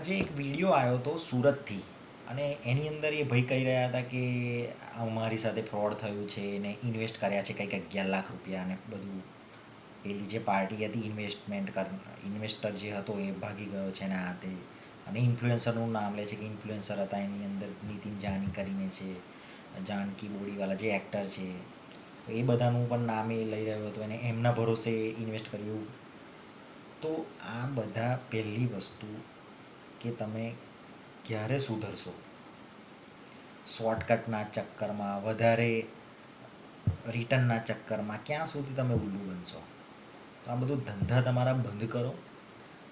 આજે એક વિડીયો આવ્યો હતો સુરતથી, અને એની અંદર એ ભાઈ કહી રહ્યા હતા કે અમારી સાથે ફ્રોડ થયું છે ને ઇન્વેસ્ટ કર્યા છે કંઈક 11 લાખ રૂપિયા, અને બધું પેલી જે પાર્ટી હતી ઇન્વેસ્ટર જે હતો એ ભાગી ગયો છે ને આ તે. અને ઇન્ફ્લુએન્સરનું નામ લે છે કે ઇન્ફ્લુએન્સર હતા, એની અંદર નીતિન જાની કરીને છે, જાનકી બોડીવાલા જે એક્ટર છે, તો એ બધાનું પણ નામ એ લઈ રહ્યો હતો અને એમના ભરોસે ઇન્વેસ્ટ કર્યું. તો આ બધા પહેલી વસ્તુ કે તમે ક્યારે સુધરશો? શોર્ટકટના ચક્કરમાં, વધારે રિટર્નના ચક્કરમાં ક્યાં સુધી તમે ઉલ્લુ બનશો? તો આ બધું ધંધા તમારા બંધ કરો.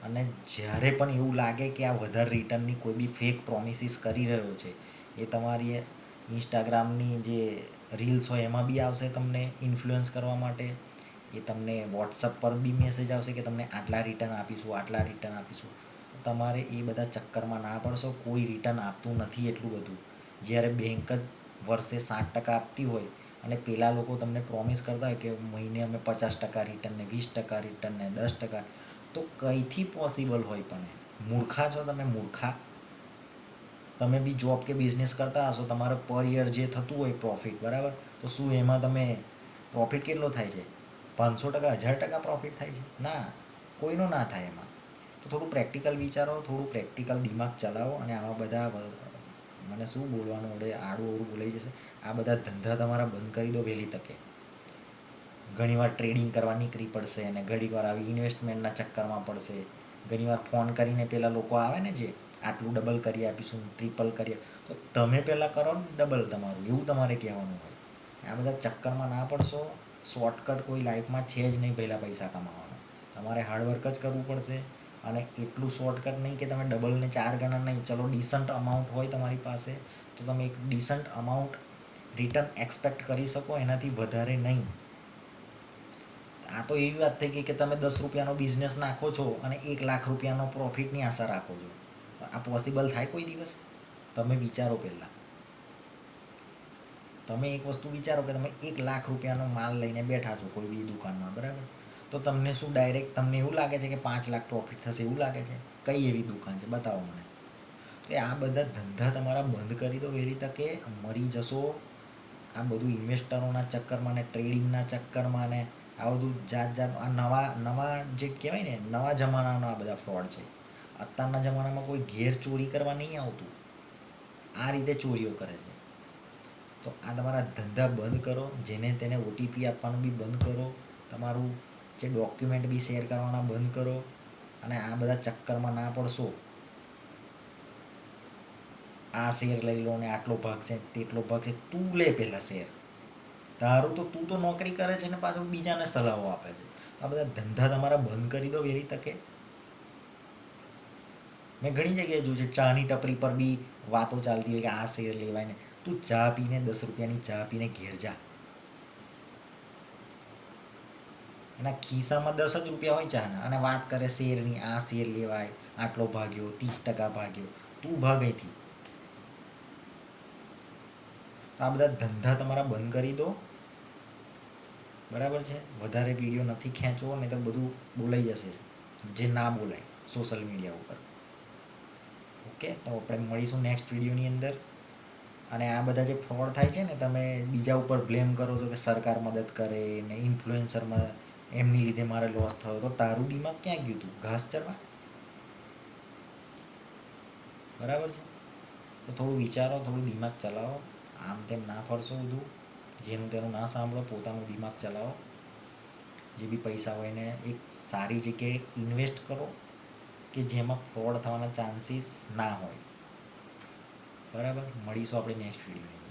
અને જ્યારે પણ એવું લાગે કે આ વધારે રિટર્નની કોઈ બી ફેક પ્રોમિસીસ કરી રહ્યો છે, એ તમારી ઇન્સ્ટાગ્રામની જે રીલ્સ હોય એમાં બી આવશે તમને ઇન્ફ્લુઅન્સ કરવા માટે. એ તમને વોટ્સઅપ પર બી મેસેજ આવશે કે તમને આટલા રિટર્ન આપીશું. તમારે એ બધા ચક્કરમાં ના પડશો. કોઈ રિટર્ન આપતું નથી એટલું બધું. જ્યારે બેંક જ વર્ષે 7% આપતી હોય અને પેલા લોકો તમને પ્રોમિસ કરતા હોય કે મહિને અમે 50% રિટર્ન ને 20% રિટર્ન ને 10%, તો કઈથી પોસિબલ હોય? પણ મૂર્ખા છો તમે, મૂર્ખા. તમે બી જોબ કે બિઝનેસ કરતા હશો, તમારે પર યર જે થતું હોય પ્રોફિટ, બરાબર, તો શું એમાં તમે પ્રોફિટ કેટલો થાય છે? 500%, 1000% પ્રોફિટ થાય છે? ના, કોઈનો ના થાય એમાં. તો થોડું પ્રેક્ટિકલ વિચારો, થોડું પ્રેક્ટિકલ દિમાગ ચલાવો. અને આવા બધા, મને શું બોલવાનું વડે આડું અવળું બોલાઈ જશે, આ બધા ધંધા તમારા બંધ કરી દો વહેલી તકે. ઘણીવાર ટ્રેડિંગ કરવા નીકળી પડશે અને ઘણીવાર આવી ઇન્વેસ્ટમેન્ટના ચક્કરમાં પડશે. ઘણીવાર ફોન કરીને પેલા લોકો આવે ને, જે આટલું ડબલ કરી આપીશું, ટ્રિપલ કરી, તો તમે પહેલાં કરો ને ડબલ તમારું, એવું તમારે કહેવાનું હોય. આ બધા ચક્કરમાં ના પડશો. શોર્ટકટ કોઈ લાઈફમાં છે જ નહીં પહેલાં પૈસા કમાવાનો. તમારે હાર્ડવર્ક જ કરવું પડશે. અને એટલું શોર્ટકટ નહીં કે તમે ડબલ ને 4 ગણા નહીં. ચલો ડિસન્ટ અમાઉન્ટ હોય તમારી પાસે, તો તમે એક ડિસન્ટ અમાઉન્ટ રિટર્ન એક્સપેક્ટ કરી શકો, એનાથી વધારે નહીં. આ તો એવી વાત થઈ ગઈ કે તમે 10 રૂપિયાનો બિઝનેસ નાખો છો અને 1 લાખ રૂપિયાનો પ્રોફિટની આશા રાખો છો. આ પોસિબલ થાય કોઈ દિવસ? તમે વિચારો પહેલાં. તમે એક વસ્તુ વિચારો કે તમે 1 લાખ રૂપિયાનો માલ લઈને બેઠા છો કોઈ બી દુકાનમાં, બરાબર, તો તમને શું ડાયરેક્ટ તમને એવું લાગે છે કે 5 લાખ પ્રોફિટ થશે? એવું લાગે છે? કઈ એવી દુકાન છે? બતાવો મને. તો આ બધા ધંધા તમારા બંધ કરી દો વહેલી તકે. મરી જશો આ બધું ઇન્વેસ્ટરોના ચક્કરમાં ને ટ્રેડિંગના ચક્કરમાં. ને આ બધું જાત આ નવા જે કહેવાય ને, નવા જમાનાના આ બધા ફ્રોડ છે. અત્યારના જમાનામાં કોઈ ઘેર ચોરી કરવા નહીં આવતું, આ રીતે ચોરીઓ કરે છે. તો આ તમારા ધંધા બંધ કરો. જેને તેને ઓટીપી આપવાનું બી બંધ કરો. તમારું જે ડોક્યુમેન્ટ બી શેર કરવાના બંધ કરો. અને આ બધા ચક્કરમાં ના પડશો. આ શેર લઈ લો ને આટલો ભાગ છે, તેટલો ભાગ છે. તું લે પહેલાં શેર. તારું તો તું તો નોકરી કરે છે ને પાછો બીજાને સલાહો આપે છે. તો આ બધા ધંધા તમારા બંધ કરી દો વહેલી તકે. મેં ઘણી જગ્યાએ જોયું છે, ચાની ટપરી પર બી વાતો ચાલતી હોય કે આ શેર લેવાય ને. તું ચા પીને, 10 રૂપિયાની ચા પીને ઘેર જા. એના ખિસ્સામાં 10 જ રૂપિયા હોય ચાના, અને વાત કરે શેરની. આ શેર લેવાય, આટલો ભાગ્યો, 30% ભાગ્યો. તું ભાગ અહીંથી. આ બધા ધંધા તમારા બંધ કરી દો, બરાબર છે? વધારે વિડીયો નથી ખેંચવો, નહીં તો બધું બોલાઈ જશે જે ના બોલાય સોશિયલ મીડિયા ઉપર. ઓકે, તો આપણે મળીશું નેક્સ્ટ વિડીયોની અંદર. અને આ બધા જે ફ્રોડ થાય છે ને, તમે બીજા ઉપર બ્લેમ કરો છો કે સરકાર મદદ કરે ને ઇન્ફ્લુએન્સરમાં એમની લીધે મારે લોસ થયો. તો તારું દિમાગ ક્યાં ગયું? તું ઘાસ ચરવા? બરાબર છે? તો થોડું વિચારો, થોડું દિમાગ ચલાવો. આમ તેમ ના ફરશો બધું. જેનું તેનું ના સાંભળો, પોતાનું દિમાગ ચલાવો. જે બી પૈસા હોય ને એક સારી જગ્યાએ ઇન્વેસ્ટ કરો કે જેમાં ફ્રોડ થવાના ચાન્સીસ ના હોય. બરાબર? મળીશું આપણે નેક્સ્ટ વિડીયોમાં.